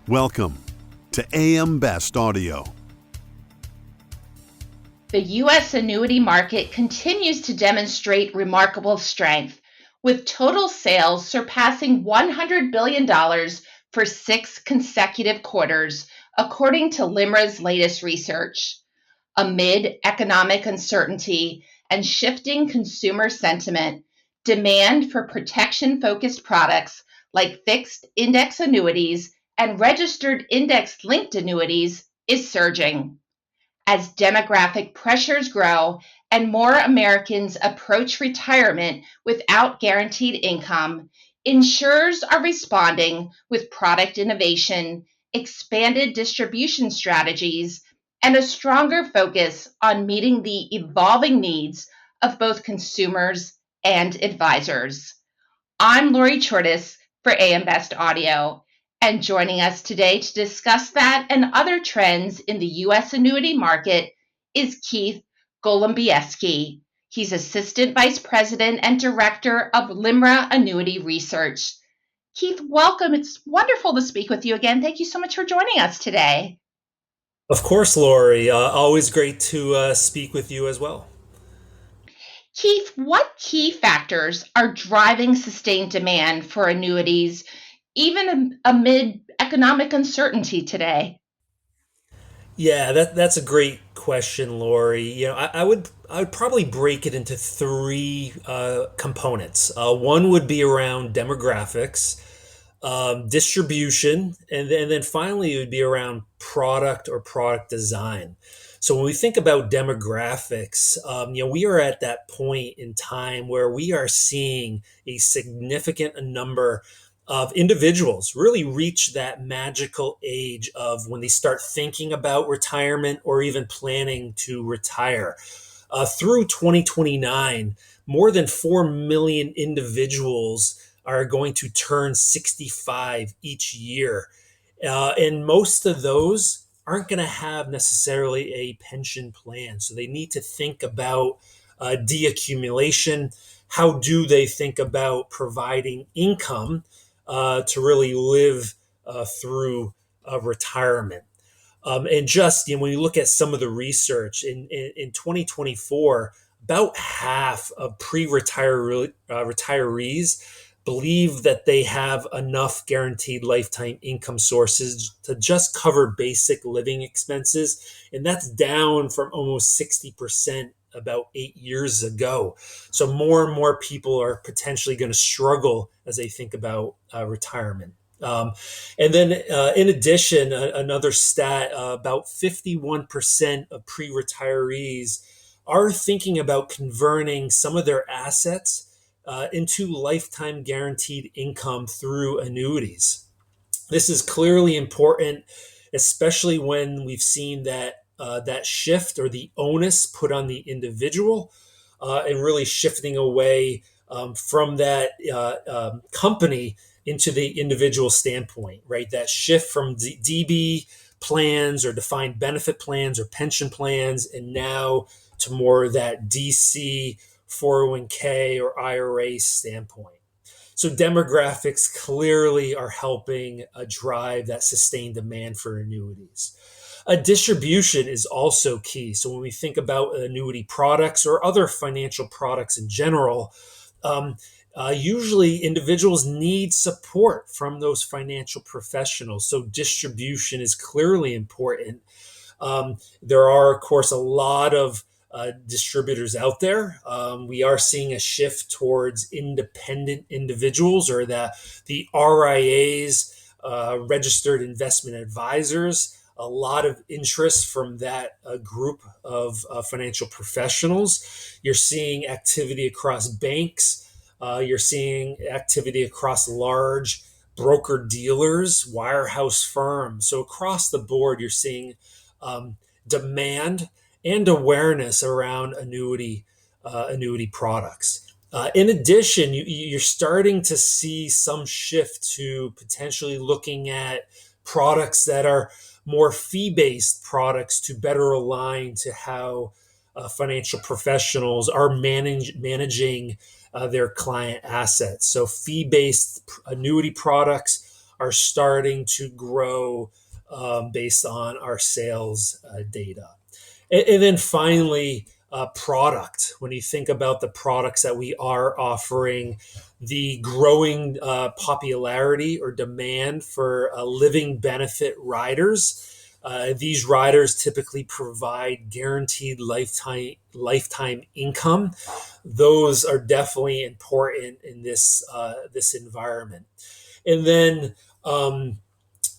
Welcome to AM Best Audio. The U.S. annuity market continues to demonstrate remarkable strength, with total sales surpassing $100 billion for 6 consecutive quarters, according to LIMRA's latest research. Amid economic uncertainty and shifting consumer sentiment, demand for protection-focused products like fixed index annuities and registered index-linked annuities is surging. As demographic pressures grow and more Americans approach retirement without guaranteed income, insurers are responding with product innovation, expanded distribution strategies, and a stronger focus on meeting the evolving needs of both consumers and advisors. I'm Lori Chortis for AM Best Audio, and joining us today to discuss that and other trends in the U.S. annuity market is Keith Golembiewski. He's Assistant Vice President and Director of LIMRA Annuity Research. Keith, welcome. It's wonderful to speak with you again. Thank you so much for joining us today. Of course, Lori. Always great to speak with you as well. Keith, what key factors are driving sustained demand for annuities, even amid economic uncertainty today? Yeah, that's a great question, Lori. I would probably break it into three components. One would be around demographics, distribution, and then finally it would be around product or product design. So when we think about demographics, we are at that point in time where we are seeing a significant number of individuals really reach that magical age of when they start thinking about retirement or even planning to retire. Through 2029, more than 4 million individuals are going to turn 65 each year. And most of those aren't going to have necessarily a pension plan. So they need to think about deaccumulation. How do they think about providing income to really live through retirement? And just, when you look at some of the research in 2024, about half of retirees believe that they have enough guaranteed lifetime income sources to just cover basic living expenses. And that's down from almost 60% about 8 years ago. So more and more people are potentially going to struggle as they think about retirement. And then in addition, another stat, about 51% of pre-retirees are thinking about converting some of their assets into lifetime guaranteed income through annuities. This is clearly important, especially when we've seen that that shift or the onus put on the individual and really shifting away from that company into the individual standpoint, right? That shift from DB plans or defined benefit plans or pension plans, and now to more of that DC 401k or IRA standpoint. So demographics clearly are helping drive that sustained demand for annuities. Distribution is also key. So when we think about annuity products or other financial products in general, usually individuals need support from those financial professionals. So distribution is clearly important. There are, of course, a lot of distributors out there. We are seeing a shift towards independent individuals, or the RIAs, registered investment advisors. A lot of interest from that group of financial professionals. You're seeing activity across banks. You're seeing activity across large broker dealers, wirehouse firms. So across the board, you're seeing demand and awareness around annuity products. In addition, you're starting to see some shift to potentially looking at products that are more fee-based products to better align to how financial professionals are managing their client assets. So fee-based annuity products are starting to grow based on our sales data. And then finally, product. When you think about the products that we are offering, the growing popularity or demand for living benefit riders. These riders typically provide guaranteed lifetime income. Those are definitely important in this environment. And then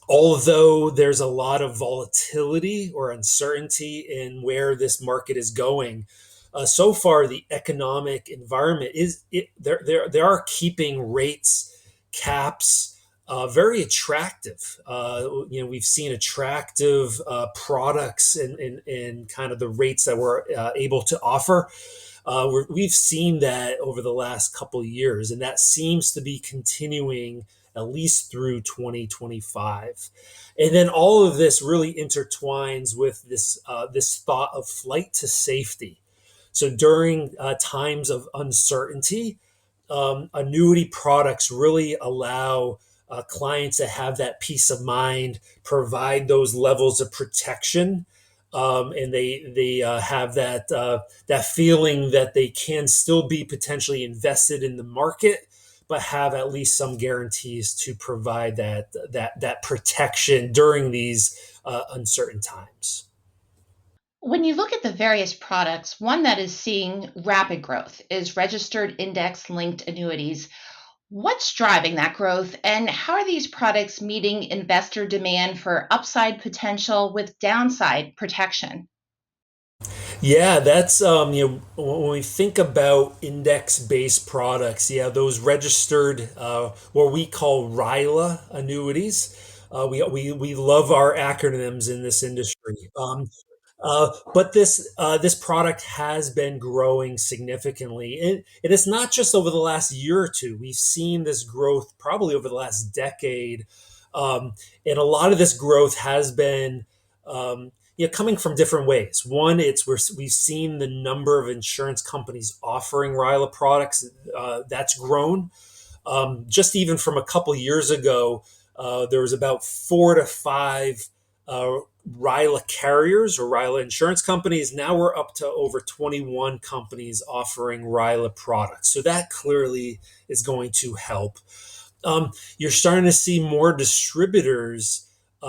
although there's a lot of volatility or uncertainty in where this market is going, so far the economic environment they are keeping rates, caps, very attractive. We've seen attractive products in kind of the rates that we're able to offer. We've seen that over the last couple of years, and that seems to be continuing at least through 2025. And then all of this really intertwines with this thought of flight to safety. So during times of uncertainty, annuity products really allow clients to have that peace of mind, provide those levels of protection, and they have that feeling that they can still be potentially invested in the market, but have at least some guarantees to provide that protection during these uncertain times. When you look at the various products, one that is seeing rapid growth is registered index linked annuities. What's driving that growth, and how are these products meeting investor demand for upside potential with downside protection? Yeah, that's when we think about index-based products, yeah, those registered what we call RILA annuities. We love our acronyms in this industry. But this product has been growing significantly, and it is not just over the last year or two. We've seen this growth probably over the last decade, and a lot of this growth has been coming from different ways. One, we've seen the number of insurance companies offering RILA products that's grown. Just even from a couple years ago, there was about 4 to 5 RILA carriers or RILA insurance companies. Now we're up to over 21 companies offering RILA products. So that clearly is going to help. You're starting to see more distributors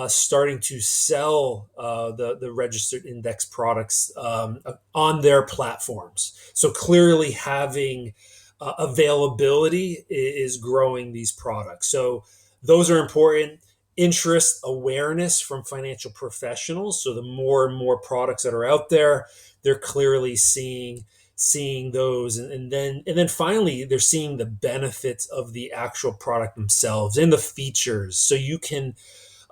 starting to sell the registered index products on their platforms. So clearly having availability is growing these products. So those are important. Interest awareness from financial professionals. So the more and more products that are out there, they're clearly seeing those, and then finally they're seeing the benefits of the actual product themselves and the features. So you can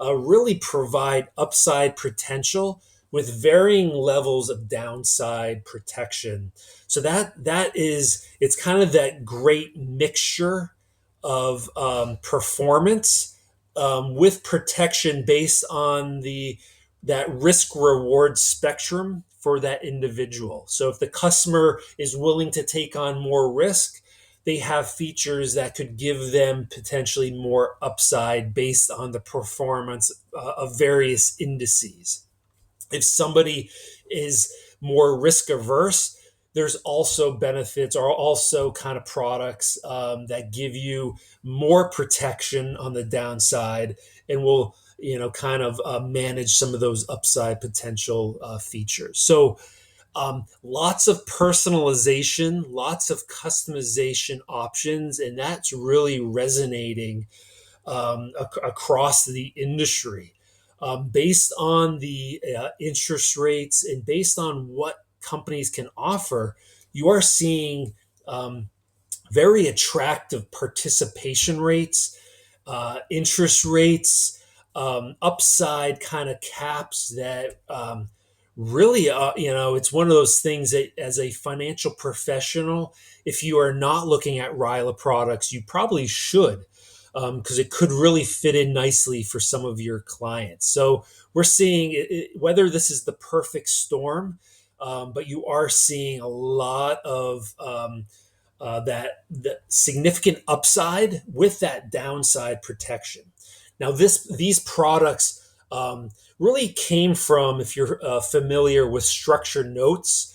really provide upside potential with varying levels of downside protection. So it's kind of that great mixture of performance with protection based on that risk reward spectrum for that individual. So if the customer is willing to take on more risk, they have features that could give them potentially more upside based on the performance of various indices. If somebody is more risk averse, there's also benefits or also kind of products that give you more protection on the downside and will kind of manage some of those upside potential features. So lots of personalization, lots of customization options, and that's really resonating across the industry. Based on the interest rates and based on what companies can offer, you are seeing very attractive participation rates, interest rates, upside kind of caps that really, it's one of those things that as a financial professional, if you are not looking at RILA products, you probably should, because it could really fit in nicely for some of your clients. So we're seeing whether this is the perfect storm, but you are seeing a lot of that significant upside with that downside protection. Now, these products really came from, if you're familiar with structured notes,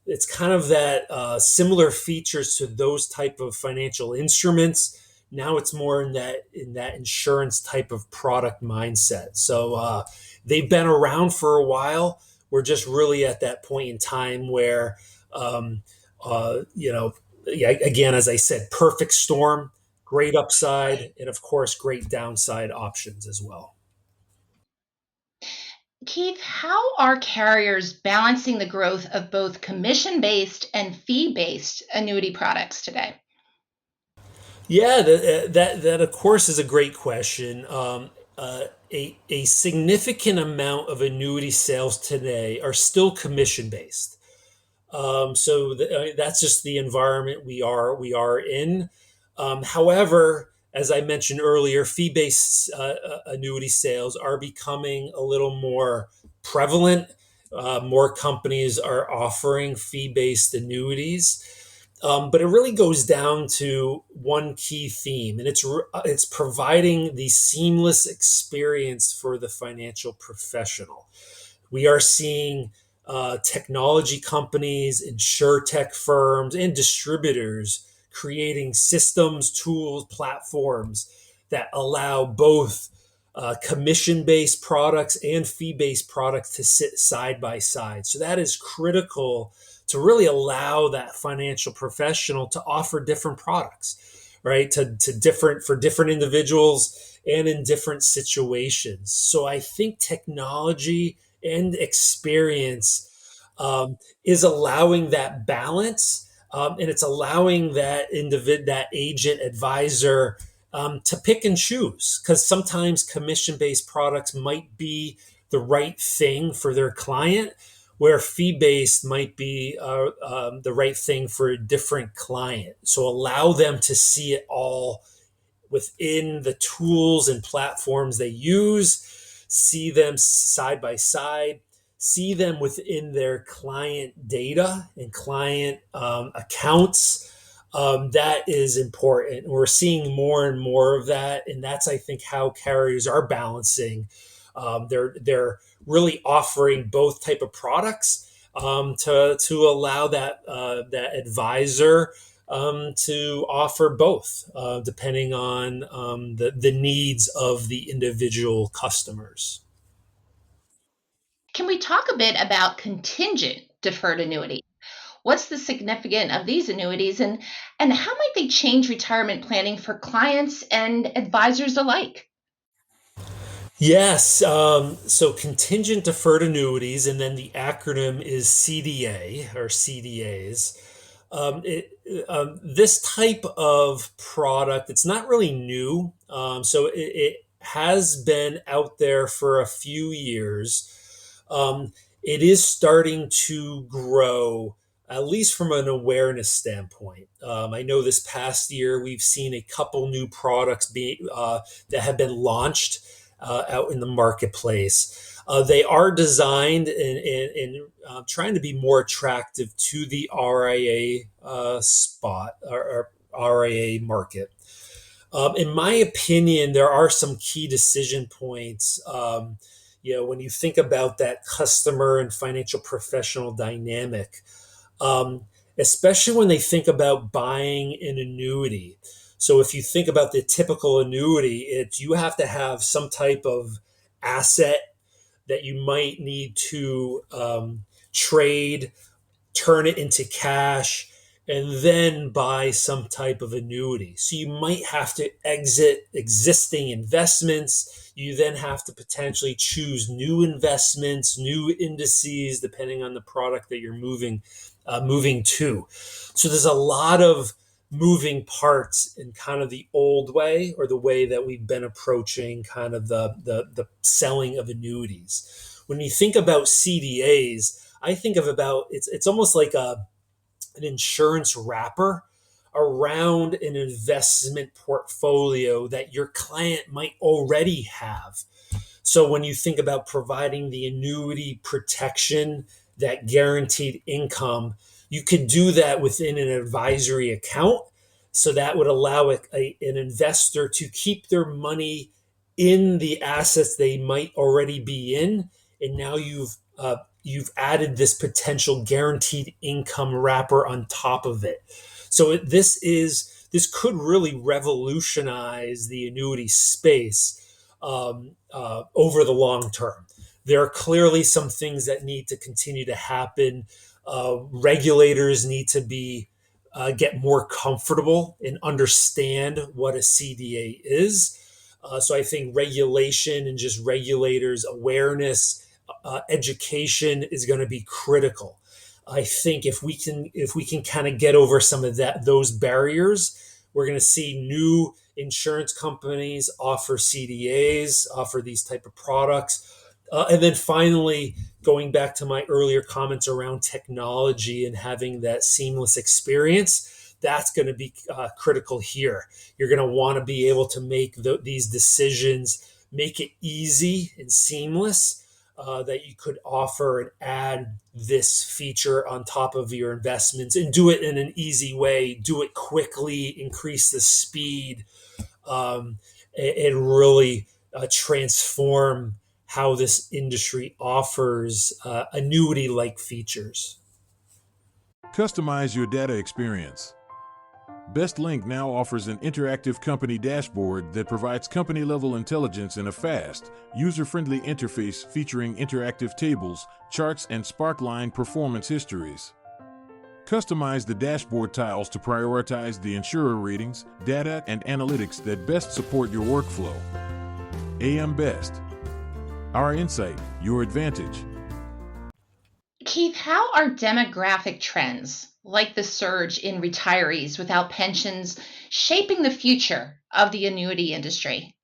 it's kind of that similar features to those type of financial instruments. Now it's more in that insurance type of product mindset. So they've been around for a while. We're just really at that point in time where, um, yeah, again, as I said, perfect storm, great upside, and of course, great downside options as well. Keith, how are carriers balancing the growth of both commission based and fee based annuity products today? Yeah, that of course is a great question. A significant amount of annuity sales today are still commission based. That's just the environment we are in. However, as I mentioned earlier, fee-based annuity sales are becoming a little more prevalent. More companies are offering fee-based annuities, but it really goes down to one key theme, and it's providing the seamless experience for the financial professional. We are seeing technology companies, insurtech firms, and distributors creating systems, tools, platforms that allow both commission based products and fee based products to sit side by side. So that is critical to really allow that financial professional to offer different products, right? To different for different individuals and in different situations. So I think technology and experience is allowing that balance, and it's allowing that agent advisor to pick and choose, because sometimes commission-based products might be the right thing for their client, where fee-based might be the right thing for a different client. So allow them to see it all within the tools and platforms they use, see them side by side, see them within their client data and client accounts. That is important. We're seeing more and more of that, and that's, I think, how carriers are balancing. They're really offering both type of products to allow that advisor to offer both, depending on the needs of the individual customers. Can we talk a bit about contingent deferred annuity? What's the significance of these annuities, and how might they change retirement planning for clients and advisors alike? Yes. So contingent deferred annuities, and then the acronym is CDA or CDAs. This type of product, it's not really new. So it has been out there for a few years. It is starting to grow, at least from an awareness standpoint. I know this past year we've seen a couple new products that have been launched out in the marketplace. They are designed and trying to be more attractive to the RIA spot or RIA market. In my opinion, there are some key decision points. When you think about that customer and financial professional dynamic, um, especially when they think about buying an annuity. So if you think about the typical annuity, you have to have some type of asset that you might need to trade, turn it into cash, and then buy some type of annuity. So you might have to exit existing investments. You then have to potentially choose new investments, new indices, depending on the product that you're moving to. So there's a lot of moving parts in kind of the old way, or the way that we've been approaching kind of the selling of annuities. When you think about CDAs, I think of about it's almost like an insurance wrapper around an investment portfolio that your client might already have. So when you think about providing the annuity protection, that guaranteed income, you could do that within an advisory account. So that would allow an investor to keep their money in the assets they might already be in, and now you've added this potential guaranteed income wrapper on top of it. So this could really revolutionize the annuity space over the long term. There are clearly some things that need to continue to happen. Regulators need to be get more comfortable and understand what a CDA is. So I think regulation and just regulators' awareness, education is going to be critical. I think if we can kind of get over some of those barriers, we're going to see new insurance companies offer CDAs, offer these type of products. And then finally, going back to my earlier comments around technology and having that seamless experience, that's going to be critical here. You're going to want to be able to make these decisions, make it easy and seamless, that you could offer and add this feature on top of your investments and do it in an easy way, do it quickly, increase the speed, and really transform how this industry offers annuity-like features. Customize your data experience. BestLink now offers an interactive company dashboard that provides company-level intelligence in a fast, user-friendly interface featuring interactive tables, charts, and Sparkline performance histories. Customize the dashboard tiles to prioritize the insurer ratings, data, and analytics that best support your workflow. AM Best. Our insight, your advantage. Keith, how are demographic trends, like the surge in retirees without pensions, shaping the future of the annuity industry?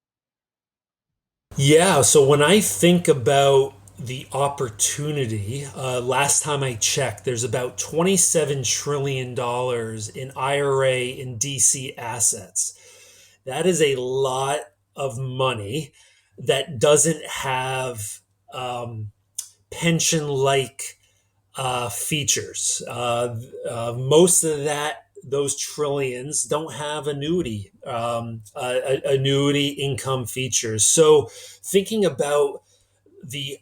Yeah, so when I think about the opportunity, last time I checked, there's about $27 trillion in IRA and DC assets. That is a lot of money that doesn't have pension-like features. Most of those trillions don't have annuity income features. So thinking about the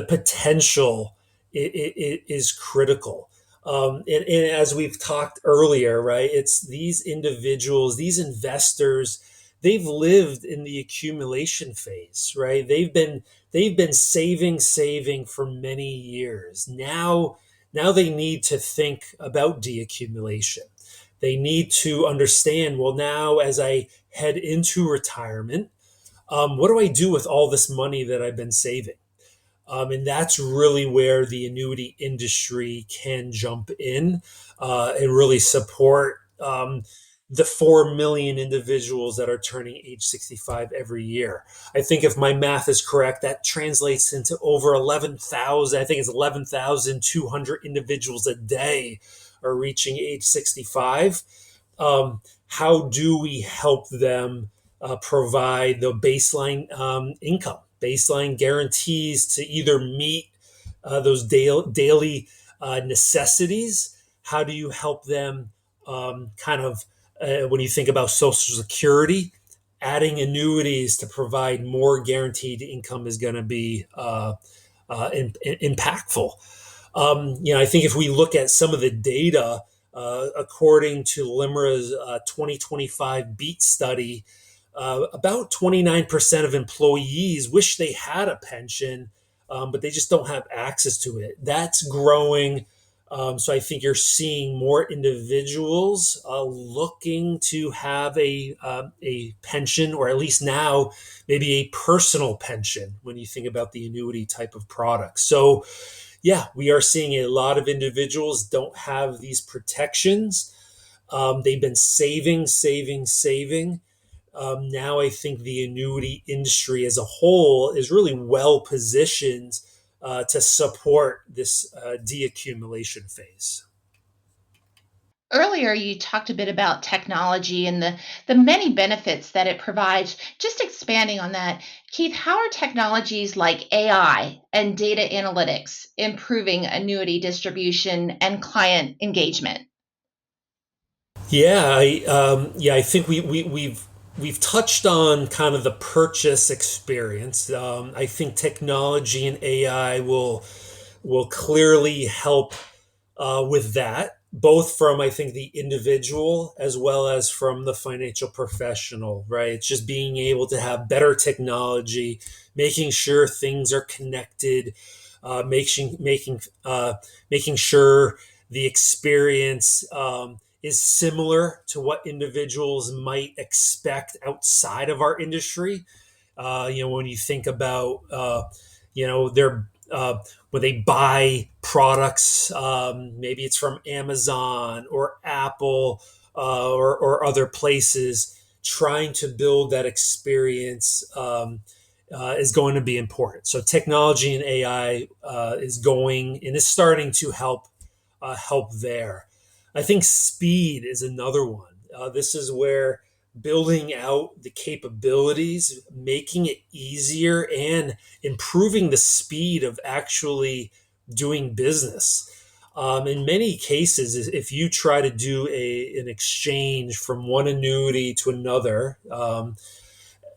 potential is critical. And as we've talked earlier, right, it's these individuals, these investors, they've lived in the accumulation phase, right? They've been saving for many years. Now they need to think about deaccumulation. They need to understand, well, now as I head into retirement, what do I do with all this money that I've been saving? And that's really where the annuity industry can jump in and really support the 4 million individuals that are turning age 65 every year. I think if my math is correct, that translates into over 11,000, I think it's 11,200 individuals a day are reaching age 65. How do we help them provide the baseline income, baseline guarantees to either meet those daily necessities? How do you help them when you think about Social Security, adding annuities to provide more guaranteed income is going to be impactful. I think if we look at some of the data, according to LIMRA's 2025 BEAT study, about 29% of employees wish they had a pension, but they just don't have access to it. That's growing. So I think you're seeing more individuals looking to have a pension, or at least now maybe a personal pension when you think about the annuity type of product. So yeah, we are seeing a lot of individuals don't have these protections. They've been saving. Now I think the annuity industry as a whole is really well positioned to support this deaccumulation phase. Earlier, you talked a bit about technology and the many benefits that it provides. Just expanding on that, Keith, how are technologies like AI and data analytics improving annuity distribution and client engagement? Yeah, I think we've we've touched on kind of the purchase experience. I think technology and AI will clearly help with that, both from, I think, the individual as well as from the financial professional, right? It's just being able to have better technology, making sure things are connected, making sure the experience is similar to what individuals might expect outside of our industry. When you think about, their when they buy products, maybe it's from Amazon or Apple or other places, trying to build that experience is going to be important. So technology and AI is going and is starting to help there. I think speed is another one. This is where building out the capabilities, making it easier, and improving the speed of actually doing business. In many cases, if you try to do an exchange from one annuity to another,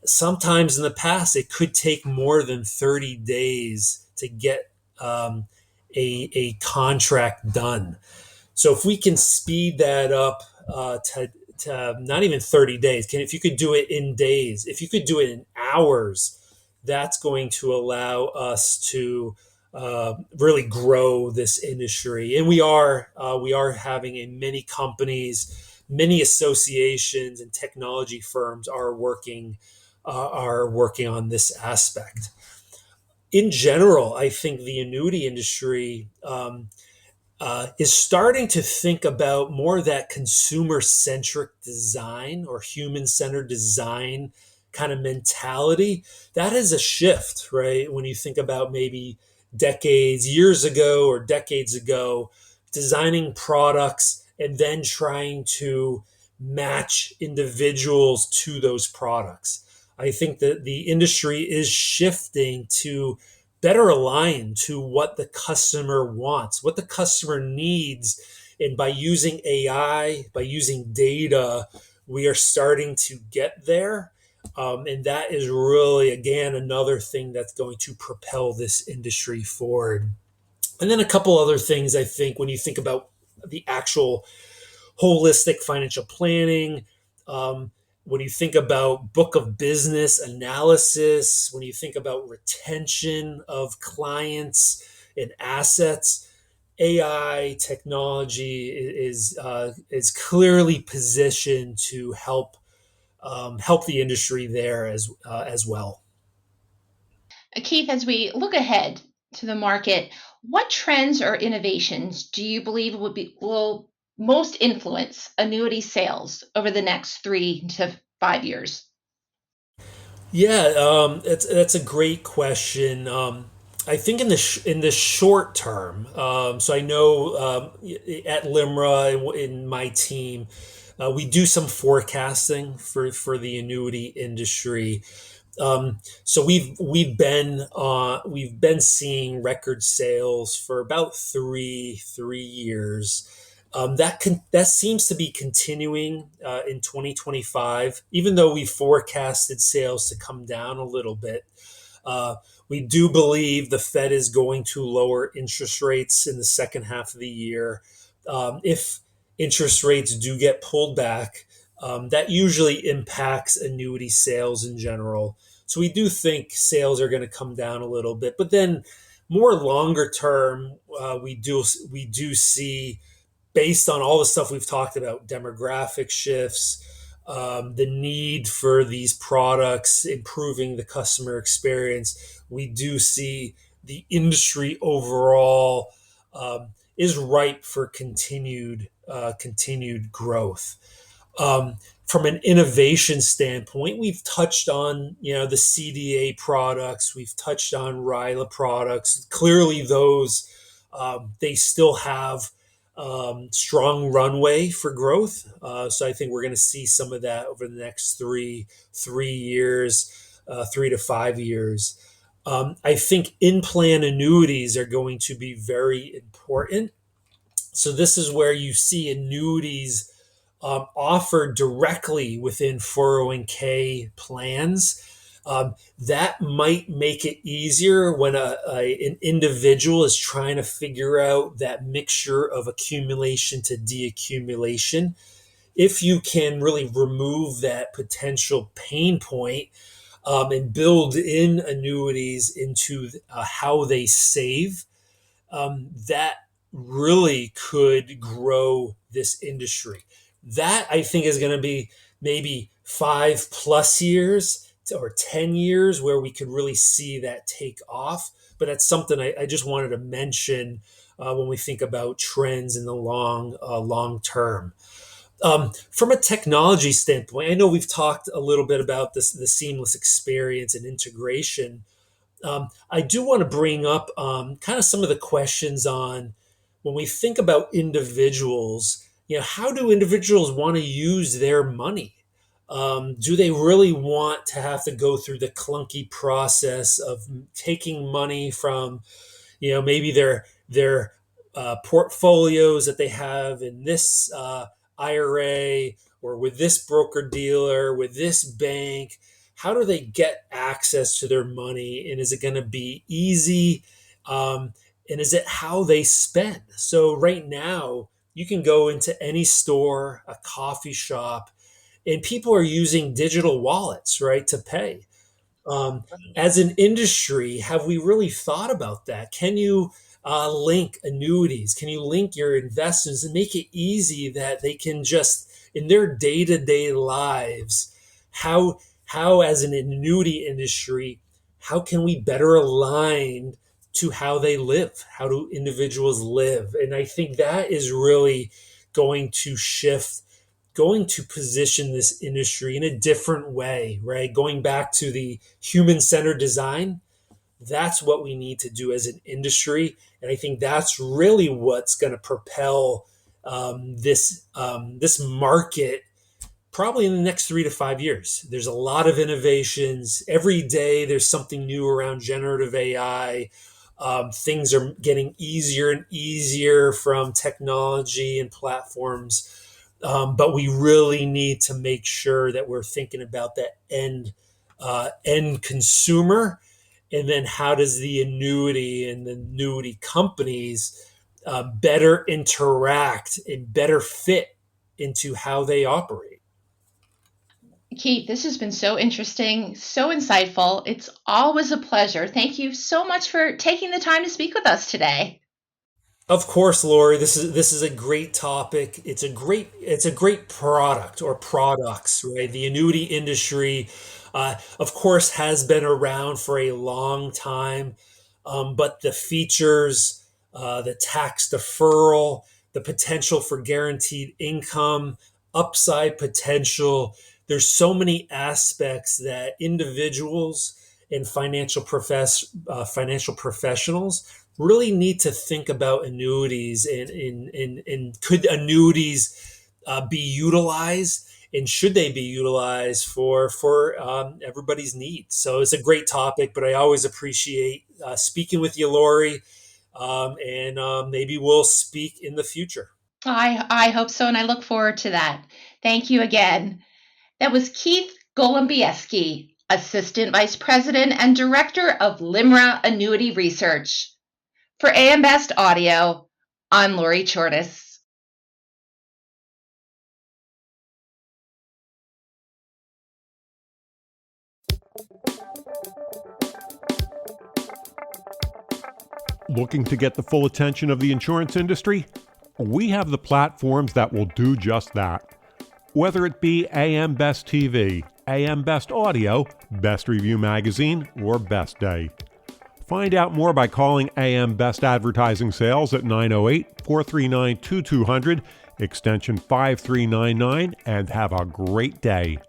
sometimes in the past it could take more than 30 days to get a contract done. So if we can speed that up to not even 30 days, if you could do it in days, if you could do it in hours, that's going to allow us to really grow this industry. And we are having many companies, many associations, and technology firms are working on this aspect. In general, I think the annuity industry is starting to think about more of that consumer centric design or human centered design kind of mentality. That is a shift, right? When you think about maybe years ago or decades ago, designing products and then trying to match individuals to those products. I think that the industry is shifting to better align to what the customer wants, what the customer needs. And by using AI, by using data, we are starting to get there. And that is really, again, another thing that's going to propel this industry forward. And then a couple other things, I think, when you think about the actual holistic financial planning, when you think about book of business analysis, when you think about retention of clients and assets, AI technology is clearly positioned to help the industry there as well. Keith, as we look ahead to the market, what trends or innovations do you believe will most influence annuity sales over the next 3 to 5 years? Yeah, that's a great question. I think in the short term, so I know at LIMRA in my team, we do some forecasting for the annuity industry. So we've been seeing record sales for about three years. That seems to be continuing in 2025, even though we forecasted sales to come down a little bit. We do believe the Fed is going to lower interest rates in the second half of the year. If interest rates do get pulled back, that usually impacts annuity sales in general. So we do think sales are going to come down a little bit, but then more longer term, we do see, based on all the stuff we've talked about, demographic shifts, the need for these products, improving the customer experience, we do see the industry overall is ripe for continued growth. From an innovation standpoint, we've touched on the CDA products, we've touched on RILA products. Clearly, those they still have strong runway for growth. So I think we're going to see some of that over the next three years, 3 to 5 years. I think in-plan annuities are going to be very important. So this is where you see annuities offered directly within 401k plans. That might make it easier when an individual is trying to figure out that mixture of accumulation to deaccumulation. If you can really remove that potential pain point and build in annuities into how they save, that really could grow this industry. That I think is going to be maybe 5+ years or 10 years where we could really see that take off. But that's something I just wanted to mention when we think about trends in the long term. From a technology standpoint, I know we've talked a little bit about the seamless experience and integration. I do want to bring up kind of some of the questions on when we think about individuals, how do individuals want to use their money? Do they really want to have to go through the clunky process of taking money from, maybe their portfolios that they have in this IRA or with this broker dealer, with this bank? How do they get access to their money? And is it going to be easy? And is it how they spend? So right now, you can go into any store, a coffee shop, and people are using digital wallets, right, to pay. As an industry, have we really thought about that? Can you link annuities? Can you link your investments and make it easy that they can just, in their day-to-day lives, how as an annuity industry, how can we better align to how they live? How do individuals live? And I think that is really going to position this industry in a different way, right? Going back to the human-centered design, that's what we need to do as an industry. And I think that's really what's going to propel this market probably in the next 3 to 5 years. There's a lot of innovations. Every day there's something new around generative AI. Things are getting easier and easier from technology and platforms. But we really need to make sure that we're thinking about that end consumer. And then how does the annuity and the annuity companies better interact and better fit into how they operate? Keith, this has been so interesting, so insightful. It's always a pleasure. Thank you so much for taking the time to speak with us today. Of course, Lori, this is a great topic. It's a great product or products, right? The annuity industry, of course, has been around for a long time, but the features, the tax deferral, the potential for guaranteed income, upside potential. There's so many aspects that individuals and financial professionals really need to think about annuities and could annuities be utilized, and should they be utilized for everybody's needs? So it's a great topic, but I always appreciate speaking with you, Lori, and maybe we'll speak in the future. I hope so, and I look forward to that. Thank you again. That was Keith Golembiewski, Assistant Vice President and Director of LIMRA Annuity Research. For AM Best Audio, I'm Lori Chortis. Looking to get the full attention of the insurance industry? We have the platforms that will do just that. Whether it be AM Best TV, AM Best Audio, Best Review Magazine, or Best Day. Find out more by calling AM Best Advertising Sales at 908-439-2200, extension 5399, and have a great day.